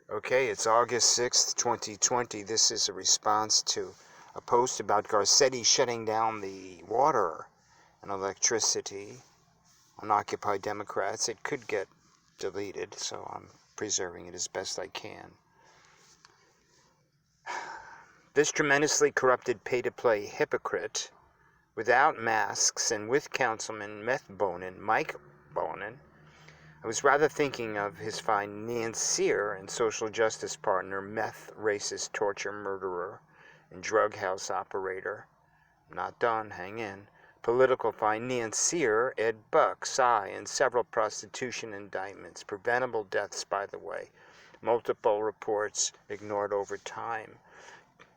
Okay, it's August 6th, 2020. This is a response to a post about Garcetti shutting down the water and electricity on Occupy Democrats. It could get deleted, so I'm preserving it as best I can. This tremendously corrupted pay-to-play hypocrite, without masks and with Councilman Meth Mike Bonin, I was rather thinking of his financier and social justice partner, meth racist torture murderer and drug house operator. Not done, hang in. Political financier Ed Buck, Psy, and several prostitution indictments. Preventable deaths, by the way. Multiple reports ignored over time.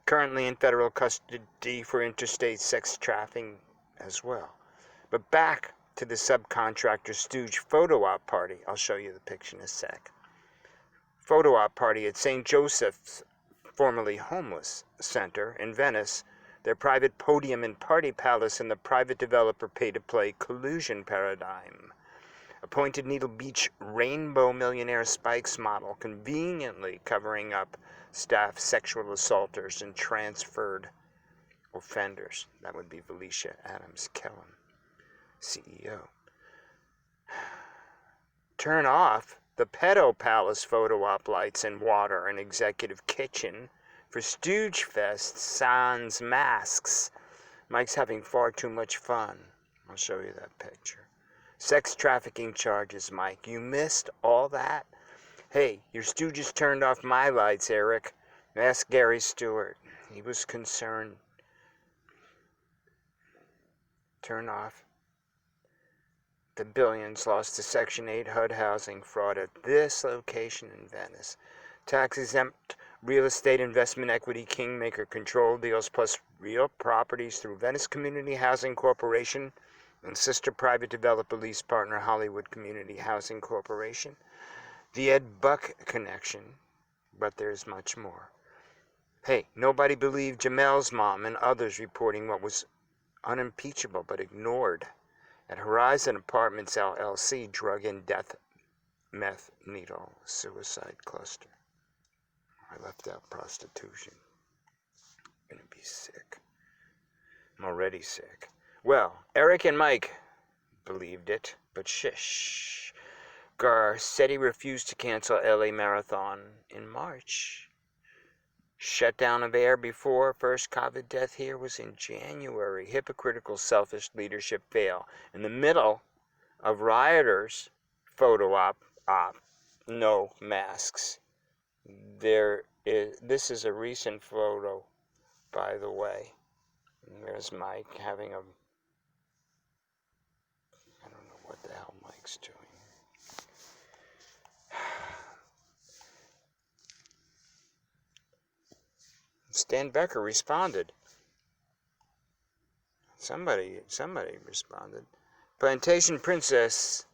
Currently in federal custody for interstate sex trafficking as well. But back to the subcontractor stooge photo op party. I'll show you the picture in a sec. Photo op party at St. Joseph's, formerly homeless center in Venice, their private podium and party palace in the private developer pay-to-play collusion paradigm. Appointed Needle Beach rainbow millionaire Spikes model conveniently covering up staff sexual assaulters and transferred offenders. That would be Felicia Adams Kellum, CEO. Turn off the pedo palace photo op lights and water and executive kitchen for Stooge Fest sans masks. Mike's having far too much fun. I'll show you that picture. Sex trafficking charges, Mike. You missed all that? Hey, your stooges turned off my lights, Eric. Ask Gary Stewart. He was concerned. Turn off the billions lost to Section 8 HUD housing fraud at this location in Venice. Tax-exempt real estate investment equity kingmaker control deals plus real properties through Venice Community Housing Corporation and sister private developer lease partner Hollywood Community Housing Corporation. The Ed Buck connection, but there's much more. Hey, nobody believed Jamel's mom and others reporting what was unimpeachable but ignored. At Horizon Apartments LLC, drug and death meth needle suicide cluster. I left out prostitution. I'm gonna be sick. I'm already sick. Well, Eric and Mike believed it, but shish. Garcetti refused to cancel LA Marathon in March. Shutdown of air before first COVID death here was in January. Hypocritical, selfish leadership fail. In the middle of rioters' photo op, no masks. This is a recent photo, by the way. And there's Mike having a, I don't know what the hell Mike's doing. Stan Becker responded. Somebody responded. Plantation Princess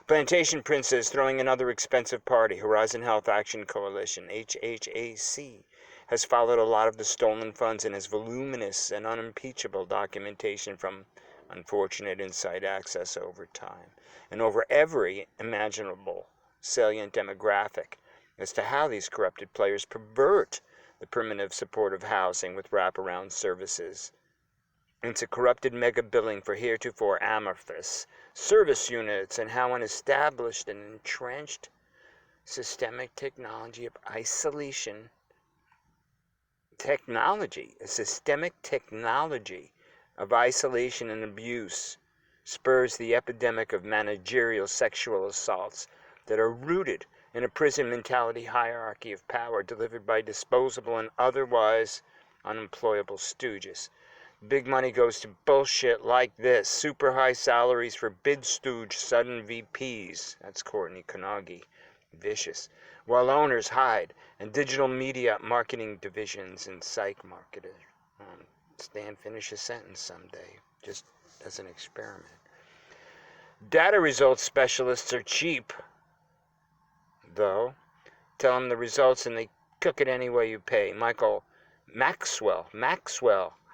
throwing another expensive party. Horizon Health Action Coalition, HHAC, has followed a lot of the stolen funds and has voluminous and unimpeachable documentation from unfortunate inside access over time and over every imaginable salient demographic as to how these corrupted players pervert the primitive supportive housing with wraparound services into corrupted mega billing for heretofore amorphous service units, and how an established and entrenched systemic technology of isolation and abuse spurs the epidemic of managerial sexual assaults that are rooted in a prison mentality hierarchy of power delivered by disposable and otherwise unemployable stooges. Big money goes to bullshit like this. Super high salaries for bid stooge sudden VPs. That's Courtney Kanagi. Vicious. While owners hide and digital media marketing divisions and psych marketers. Stan, finish a sentence someday, just as an experiment. Data results specialists are cheap, though. Tell them the results and they cook it any way you pay. Maxwell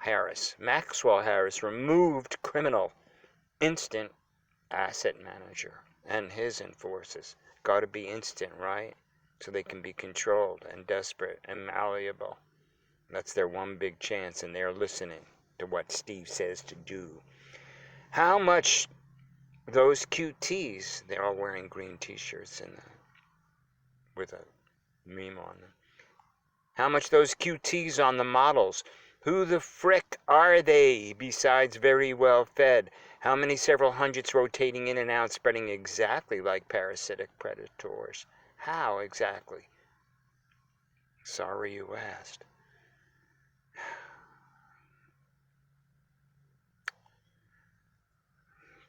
Harris removed criminal instant asset manager and his enforcers. Gotta be instant, right? so they can be controlled and desperate and malleable. That's their one big chance, and they're listening to what Steve says to do. How much those QTs, they're all wearing green t-shirts with a meme on them. How much those QTs on the models? Who the frick are they besides very well fed? How many several hundreds rotating in and out, spreading exactly like parasitic predators? How exactly? Sorry you asked. I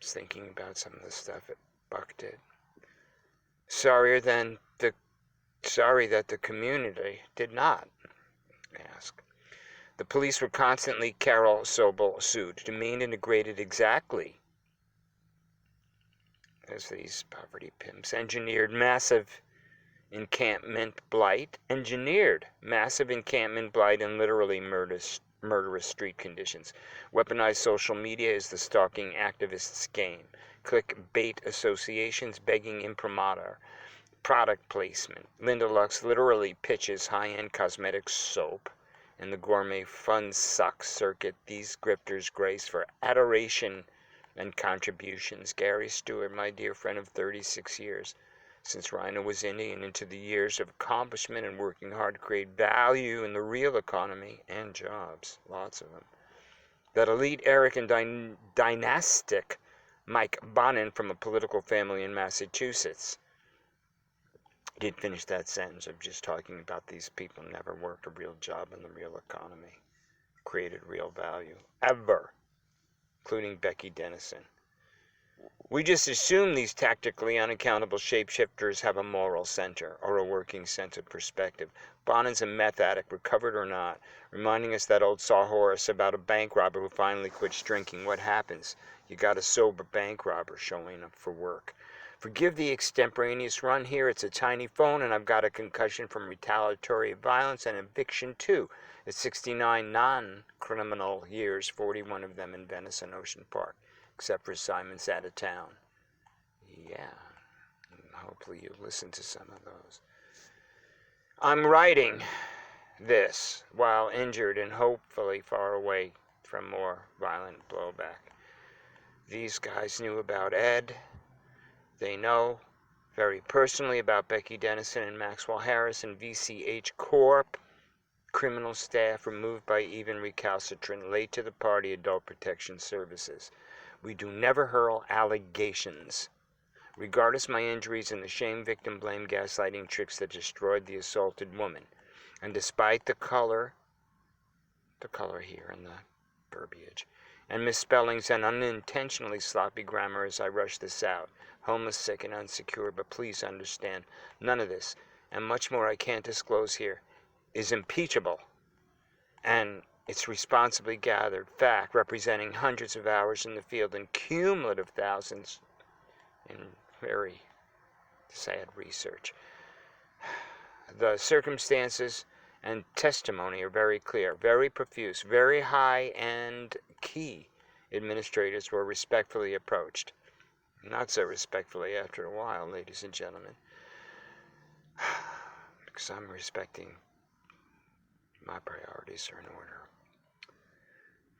was thinking about some of the stuff that Buck did. Sorry that the community did not ask. The police were constantly Carol Sobel sued, demeaned and degraded exactly as these poverty pimps engineered massive encampment blight and literally murderous street conditions. Weaponized social media is the stalking activists' game. Clickbait associations begging imprimatur. Product placement. Linda Lux literally pitches high-end cosmetic soap. In the gourmet fun suck circuit, these grifters grace for adoration and contributions. Gary Stewart, my dear friend of 36 years, since Rhino was Indian, into the years of accomplishment and working hard to create value in the real economy and jobs, lots of them. That elite, Eric, and dynastic Mike Bonin from a political family in Massachusetts. Did finish that sentence of just talking about these people never worked a real job in the real economy, created real value, ever, including Becky Dennison. We just assume these tactically unaccountable shapeshifters have a moral center or a working sense of perspective. Bonin's a meth addict, recovered or not, reminding us that old sawhorse about a bank robber who finally quits drinking. What happens? You got a sober bank robber showing up for work. Forgive the extemporaneous run here. It's a tiny phone, and I've got a concussion from retaliatory violence and eviction, too. It's 69 non-criminal years, 41 of them in Venice and Ocean Park, except for Simon's out of town. Yeah, hopefully you listen to some of those. I'm writing this while injured and hopefully far away from more violent blowback. These guys knew about Ed. They know very personally about Becky Dennison and Maxwell Harris and VCH Corp. Criminal staff removed by even recalcitrant, late to the party Adult Protection Services. We do never hurl allegations. Regardless my injuries and the shame, victim blame, gaslighting tricks that destroyed the assaulted woman. And despite the color here in the verbiage, and misspellings and unintentionally sloppy grammar as I rush this out, homeless, sick, and unsecure, but please understand, none of this, and much more I can't disclose here, is impeachable, and it's responsibly gathered fact representing hundreds of hours in the field and cumulative thousands in very sad research. The circumstances and testimony are very clear, very profuse, very high, and key administrators were respectfully approached. Not so respectfully after a while, ladies and gentlemen, because I'm respecting my priorities are in order.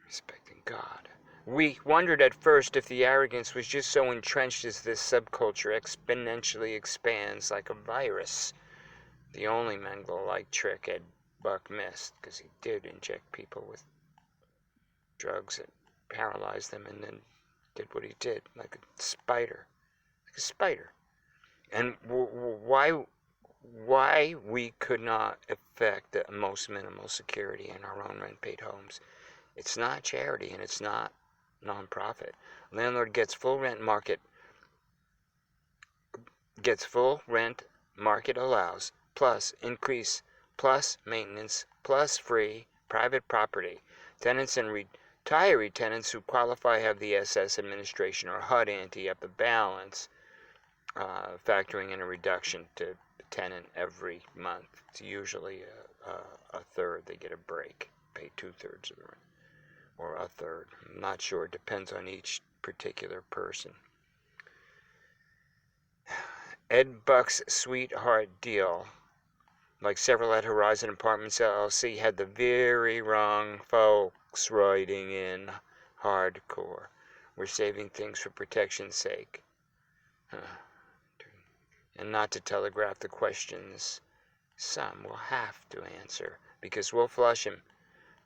Respecting God. We wondered at first if the arrogance was just so entrenched as this subculture exponentially expands like a virus. The only Mengele-like trick Ed Buck missed, because he did inject people with drugs that paralyzed them and then did what he did, like a spider. Like a spider. And why we could not effect the most minimal security in our own rent-paid homes. It's not charity and it's not nonprofit. Landlord gets full rent market allows, plus increase, plus maintenance, plus free private property. Tenants and retiree tenants who qualify have the SS administration or HUD ante up the balance, factoring in a reduction to the tenant every month. It's usually a third. They get a break, pay 2/3 of the rent, or a third. I'm not sure. It depends on each particular person. Ed Buck's sweetheart deal like several at Horizon Apartments LLC, had the very wrong folks writing in hardcore. We're saving things for protection's sake. And not to telegraph the questions some will have to answer, because we'll flush him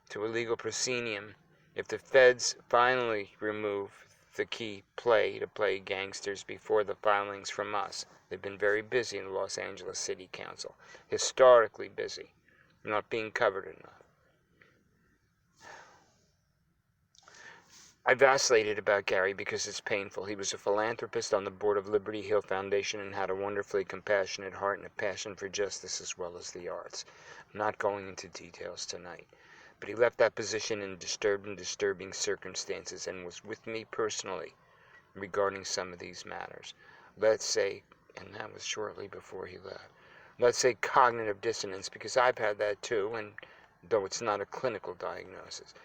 to a legal proscenium if the feds finally remove the key play to play gangsters before the filings from us. They've been very busy in the Los Angeles City Council, historically busy, not being covered enough. I vacillated about Gary because it's painful. He was a philanthropist on the board of Liberty Hill Foundation and had a wonderfully compassionate heart and a passion for justice as well as the arts. I'm not going into details tonight, but he left that position in disturbed and disturbing circumstances and was with me personally regarding some of these matters. Let's say, and that was shortly before he left, let's say cognitive dissonance, because I've had that too, and though it's not a clinical diagnosis.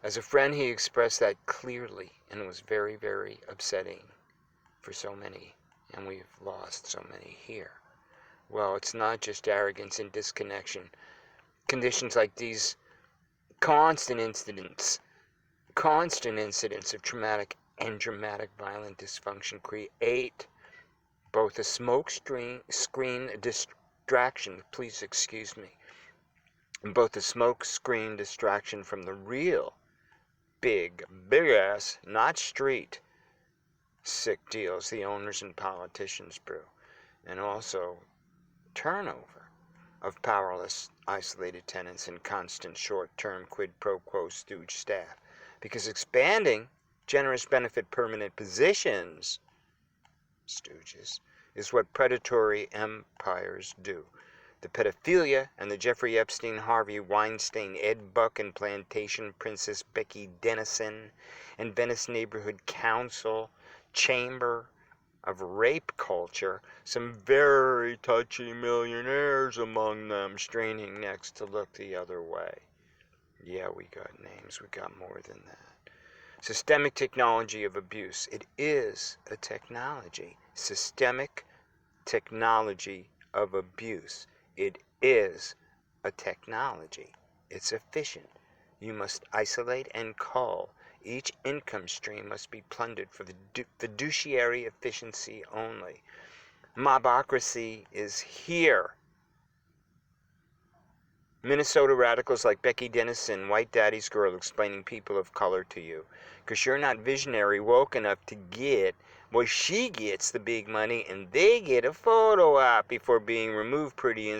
As a friend, he expressed that clearly, and it was very, very upsetting for so many, and we've lost so many here. Well, it's not just arrogance and disconnection. Conditions like these, constant incidents of traumatic and dramatic violent dysfunction create both a smoke screen distraction, please excuse me, and both a smoke screen distraction from the real big ass, not street, sick deals the owners and politicians brew, and also turnover of powerless, isolated tenants and constant short-term quid pro quo stooge staff. Because expanding generous benefit permanent positions, stooges, is what predatory empires do. The pedophilia and the Jeffrey Epstein, Harvey Weinstein, Ed Buck and Plantation Princess Becky Dennison and Venice Neighborhood Council chamber of rape culture, some very touchy millionaires among them straining necks to look the other way. Yeah, we got names, we got more than that. Systemic technology of abuse. It is a technology. Systemic technology of abuse. It is a technology. It's efficient. You must isolate and cull. Each income stream must be plundered for the fiduciary efficiency only. Mobocracy is here. Minnesota radicals like Becky Dennison, White Daddy's Girl, explaining people of color to you. Because you're not visionary woke enough to get, well, she gets the big money and they get a photo op before being removed pretty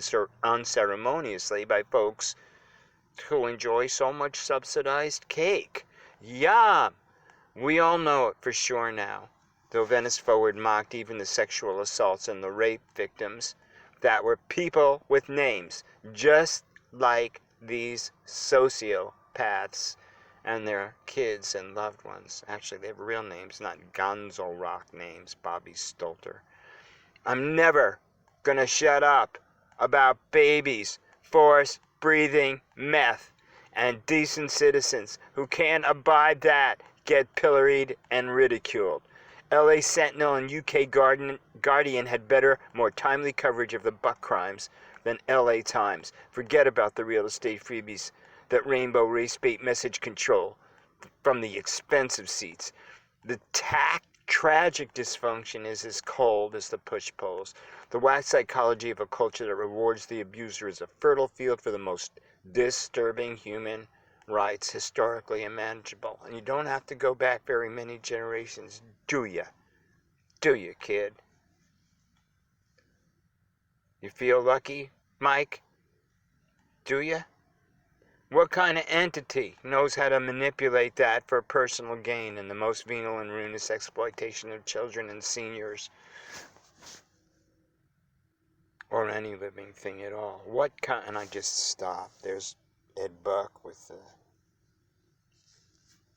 unceremoniously by folks who enjoy so much subsidized cake. Yum! We all know it for sure now. Though Venice Forward mocked even the sexual assaults and the rape victims that were people with names, just like these sociopaths and their kids and loved ones. Actually, they have real names, not gonzo rock names, Bobby Stolter. I'm never gonna shut up about babies, force-breathing meth, and decent citizens who can't abide that get pilloried and ridiculed. LA Sentinel and UK Guardian had better, more timely coverage of the buck crimes than LA Times. Forget about the real estate freebies that rainbow race bait message control from the expensive seats. The tragic dysfunction is as cold as the push poles. The whack psychology of a culture that rewards the abuser is a fertile field for the most disturbing human rights, historically unmanageable. And you don't have to go back very many generations, do ya? Do you, kid? You feel lucky, Mike? Do ya? What kind of entity knows how to manipulate that for personal gain and the most venal and ruinous exploitation of children and seniors? Or any living thing at all? What kind? And I just stopped. There's Ed Buck with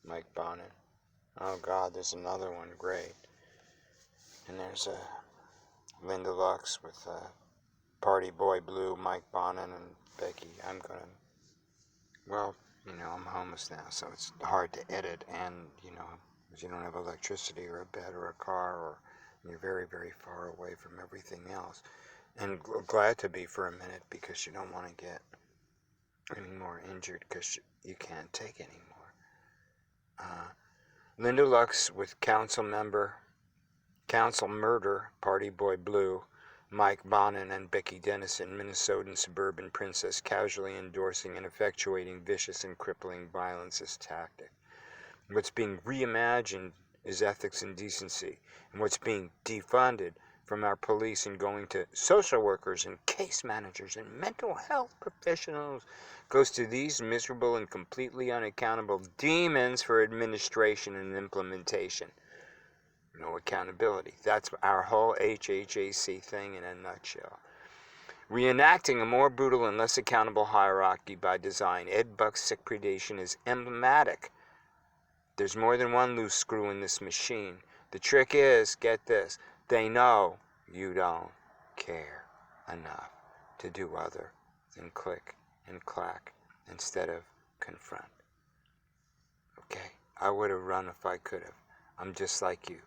Mike Bonin. Oh God, there's another one, great. And there's Linda Lux with Party Boy Blue, Mike Bonin, and Becky. Well, I'm homeless now, so it's hard to edit, and, because you don't have electricity or a bed or a car, or you're very, very far away from everything else. And glad to be for a minute, because you don't want to get any more injured because you can't take anymore. Linda Lux with council murder, Party Boy Blue, Mike Bonin and Becky Dennison, Minnesotan suburban princess, casually endorsing and effectuating vicious and crippling violence as tactic. What's being reimagined is ethics and decency, and what's being defunded from our police and going to social workers and case managers and mental health professionals goes to these miserable and completely unaccountable demons for administration and implementation. No accountability. That's our whole HHAC thing in a nutshell. Reenacting a more brutal and less accountable hierarchy by design, Ed Buck's sick predation is emblematic. There's more than one loose screw in this machine. The trick is, get this, they know you don't care enough to do other than click and clack instead of confront. Okay, I would have run if I could have. I'm just like you,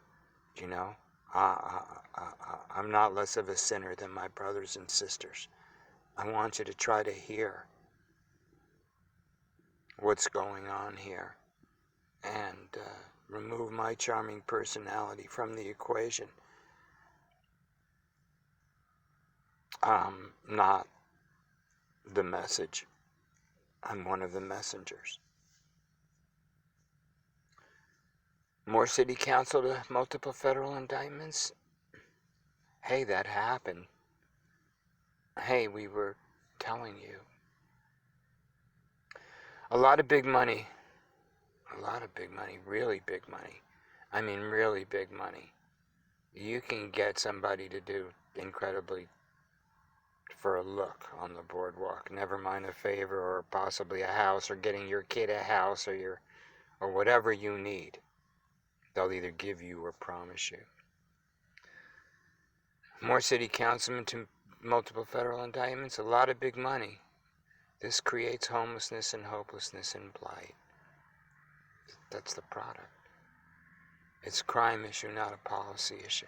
you know? I'm not less of a sinner than my brothers and sisters. I want you to try to hear what's going on here and remove my charming personality from the equation. I'm not the message. I'm one of the messengers. More city council to multiple federal indictments? Hey, that happened. Hey, we were telling you. A lot of big money. A lot of big money. Really big money. I mean, really big money. You can get somebody to do incredibly for a look on the boardwalk. Never mind a favor or possibly a house or getting your kid a house or whatever you need. They'll either give you or promise you. More city councilmen to multiple federal indictments, a lot of big money. This creates homelessness and hopelessness and blight. That's the product. It's a crime issue, not a policy issue.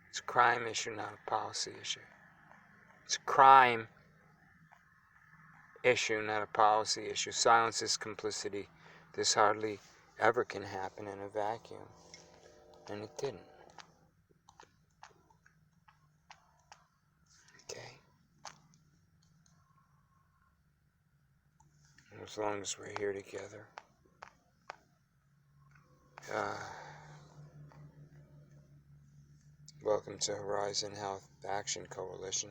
It's a crime issue, not a policy issue. It's a crime issue, not a policy issue. Silence is complicity. This hardly ever can happen in a vacuum. And it didn't. Okay? As long as we're here together. Welcome to Horizon Health Action Coalition.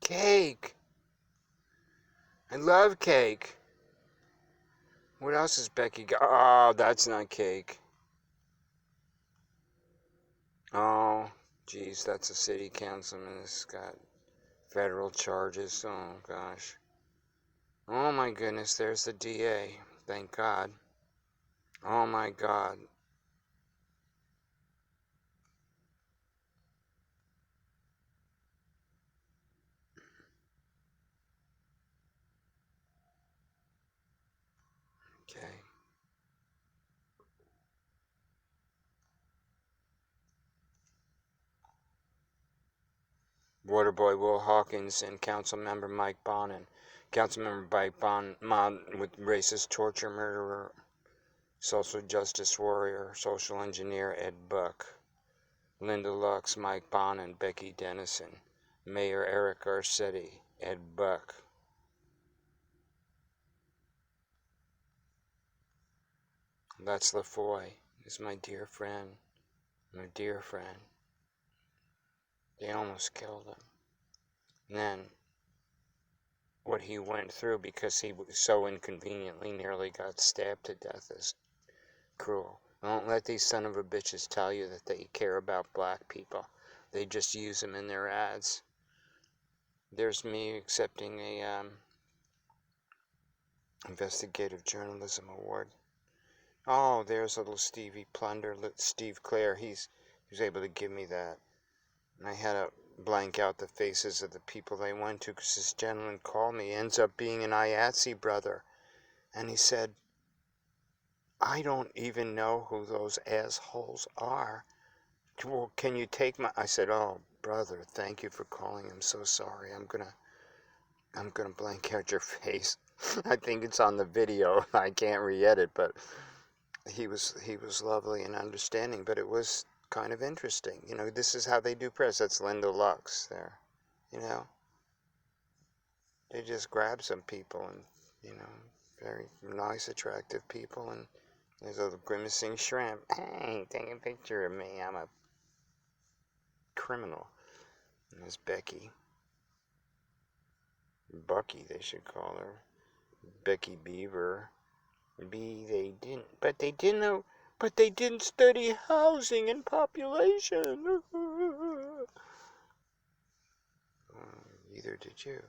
Cake! I love cake. What else is Becky got? Oh, that's not cake. Oh, geez, that's a city councilman that's got federal charges. Oh, gosh. Oh, my goodness, there's the DA. Thank God. Oh, my God. Okay. Waterboy Will Hawkins and Councilmember Mike Bonin. Councilmember Mike Bonin with racist torture murderer, social justice warrior, social engineer Ed Buck. Linda Lux, Mike Bonin, Becky Dennison. Mayor Eric Garcetti, Ed Buck. That's LaFoy. He's my dear friend. My dear friend. They almost killed him. And then what he went through because he so inconveniently nearly got stabbed to death is cruel. Don't let these son of a bitches tell you that they care about black people. They just use them in their ads. There's me accepting a investigative journalism award. Oh, there's little Stevie Plunder, Steve Clare. He was able to give me that. And I had to blank out the faces of the people they went to because this gentleman called me. He ends up being an IATSE brother. And he said, I don't even know who those assholes are. Well, can you take my... I said, oh, brother, thank you for calling. I'm so sorry. I'm gonna blank out your face. I think it's on the video. I can't re-edit, but he was lovely and understanding, but it was kind of interesting. You know, this is how they do press. That's Linda Lux there. You know, they just grab some people and, you know, very nice, attractive people, and there's a grimacing shrimp. Hey, take a picture of me. I'm a criminal. And there's Becky. Bucky, they should call her. Becky Beaver. But they didn't study housing and population. Neither did you.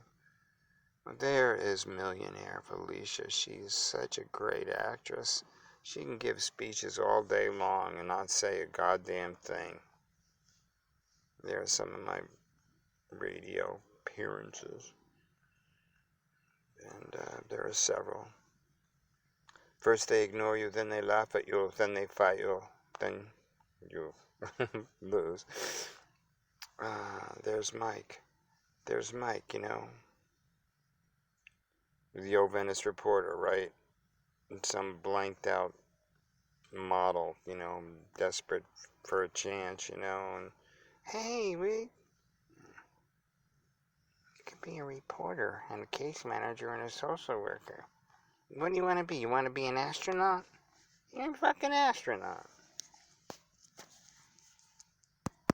There is millionaire Felicia. She's such a great actress. She can give speeches all day long and not say a goddamn thing. There are some of my radio appearances. And there are several. First they ignore you, then they laugh at you, then they fight you, then you lose. There's Mike. There's Mike, you know. The old Venice reporter, right? And some blanked out model, you know, desperate for a chance, you know, and hey, you could be a reporter and a case manager and a social worker. What do you want to be? You want to be an astronaut? You're a fucking astronaut.